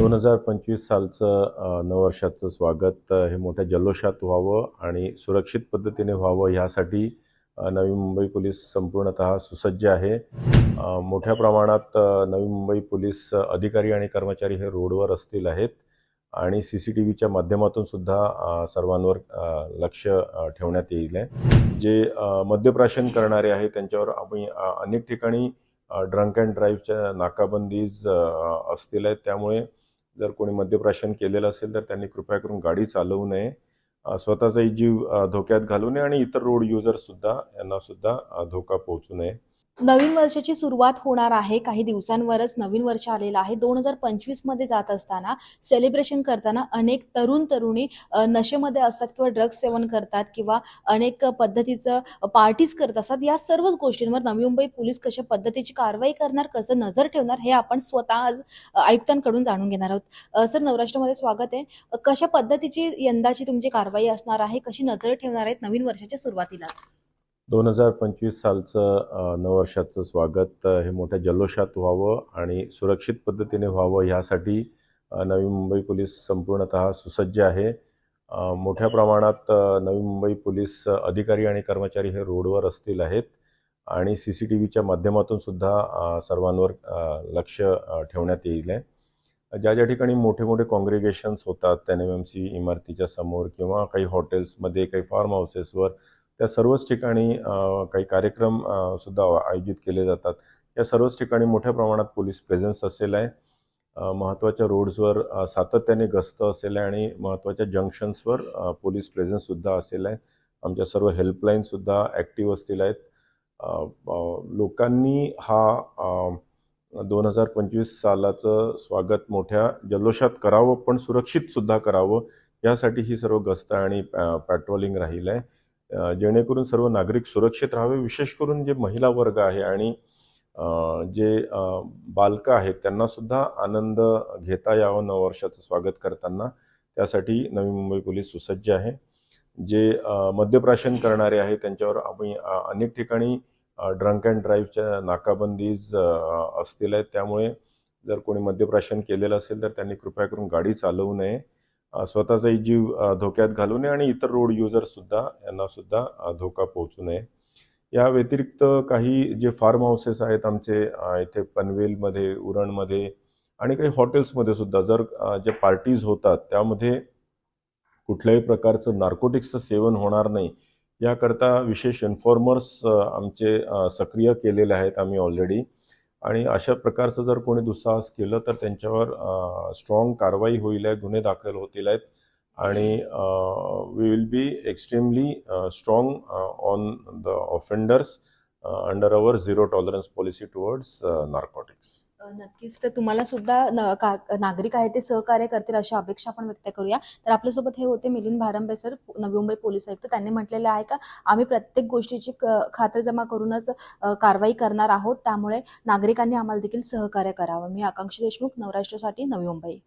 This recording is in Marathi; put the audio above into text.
2025 सालचं नववर्षाचं स्वागत हे मोठ्या जल्लोषात व्हावं आणि सुरक्षित पद्धतीने व्हावं ह्यासाठी नवी मुंबई पोलीस संपूर्णतः सुसज्ज आहे। मोठ्या प्रमाणात नवी मुंबई पोलीस अधिकारी आणि कर्मचारी हे रोडवर असतील आहेत आणि सीसीटीव्हीच्या माध्यमातून सुद्धा सर्वांवर लक्ष ठेवण्यात येईल आहे। जे मद्यप्राशन करणारे आहेत त्यांच्यावर आम्ही अनेक ठिकाणी ड्रंक अँड ड्राईव्हच्या नाकाबंदीज असतील आहेत, त्यामुळे जर कोणी मद्यप्राशन केलेलं असेल तर त्यांनी कृपया करून गाडी चालवू नये, स्वतःचाही जीव धोक्यात घालू नये आणि इतर रोड युजर सुद्धा यांना सुद्धा धोका पोहोचू नये। नवीन वर्षाची सुरुवात होणार आहे, काही दिवसांवरच नवीन वर्ष आलेलं आहे। 2025 मध्ये जात असताना सेलिब्रेशन करताना अनेक तरुणी नशेमध्ये असतात किंवा ड्रग्स सेवन करतात किंवा अनेक पद्धतीचं पार्टीज करत असतात। या सर्वच गोष्टींवर नवी मुंबई पोलीस कशा पद्धतीची कारवाई करणार, कसं नजर ठेवणार, हे आपण स्वतः आज आयुक्तांकडून जाणून घेणार आहोत। सर, नवराष्ट्रामध्ये स्वागत आहे। कशा पद्धतीची यंदाची तुमची कारवाई असणार आहे, कशी नजर ठेवणार आहेत नवीन वर्षाच्या सुरुवातीलाच? 2025 सालचं नववर्षाचं स्वागत हे मोठ्या जल्लोषात व्हावं आणि सुरक्षित पद्धतीने व्हावं ह्यासाठी नवी मुंबई पोलीस संपूर्णतः सुसज्ज आहे। मोठ्या प्रमाणात नवी मुंबई पोलीस अधिकारी आणि कर्मचारी हे रोडवर असतील आहेत आणि सीसीटीव्हीच्या माध्यमातून सुद्धा सर्वांवर लक्ष ठेवण्यात येईल आहे। ज्या ठिकाणी मोठे मोठे कॉंग्रिगेशन्स होतात NMMC इमारतीच्या समोर किंवा काही हॉटेल्समध्ये, काही फार्म हाऊसेसवर, त्या सर्वच ठिकाणी काही कार्यक्रम सुद्धा आयोजित केले जातात। या सर्वच ठिकाणी मोठ्या प्रमाणात पोलीस प्रेझेन्स असेल आहे। महत्त्वाच्या रोड्सवर सातत्याने गस्त असेल आहे आणि महत्त्वाच्या जंक्शन्सवर पोलीस प्रेझेन्स सुद्धा असेल आहे। आमच्या सर्व हेल्पलाईन सुद्धा ॲक्टिव्ह असतील आहेत। लोकांनी हा 2025 सालाचं स्वागत मोठ्या जल्लोषात करावं पण सुरक्षित सुद्धा करावं, यासाठी ही सर्व गस्त आणि पॅट्रोलिंग राहील आहे, जेणेकरून सर्व नागरिक सुरक्षित राहावे। विशेष करून जे महिला वर्ग आहे आणि जे बालकं आहेत त्यांना सुद्धा आनंद घेता यावं नववर्षाचं स्वागत करताना, त्यासाठी नवी मुंबई पोलीस सुसज्ज आहे। जे मद्यप्राशन करणारे आहेत त्यांच्यावर आम्ही अनेक ठिकाणी ड्रंक अँड ड्राईव्हच्या नाकाबंदीज असतील आहेत, त्यामुळे जर कोणी मद्यप्राशन केलेलं असेल तर त्यांनी कृपया करून गाडी चालवू नये, स्वतःचाही जीव धोक्यात घालू नये आणि इतर रोड युजर सुद्धा यांना सुद्धा धोका पोहोचू नये। या व्यतिरिक्त काही जे फार्म हाऊसेस आहेत आमचे इथे पनवेलमध्ये, उरणमध्ये आणि काही हॉटेल्समध्ये सुद्धा जर जे पार्टीज होतात त्यामध्ये कुठल्याही प्रकारचं नार्कोटिक्सचं सेवन होणार नाही याकरता विशेष इन्फॉर्मर्स आमचे सक्रिय केलेले आहेत आम्ही ऑलरेडी, आणि अशा प्रकारचं जर कोणी दुस्साहस केलं तर त्यांच्यावर स्ट्रॉंग कारवाई होईल आहे, गुन्हे दाखल होतील आहेत आणि we will be extremely strong on the offenders under our zero tolerance policy towards narcotics. नक्कीच, तर तुम्हाला सुद्धा नागरिक आहे ते सहकार्य करतील अशी अपेक्षा आपण व्यक्त करूया। तर आपल्यासोबत हे होते मिलिंद भारंबे सर, नवी मुंबई पोलीस आयुक्त। त्यांनी म्हटलेले आहे का आम्ही प्रत्येक गोष्टीची खातरजमा करूनच कारवाई करणार आहोत, त्यामुळे नागरिकांनी आम्हाला देखील सहकार्य करावं। मी आकांक्षी देशमुख, नवराष्ट्रासाठी, नवी मुंबई।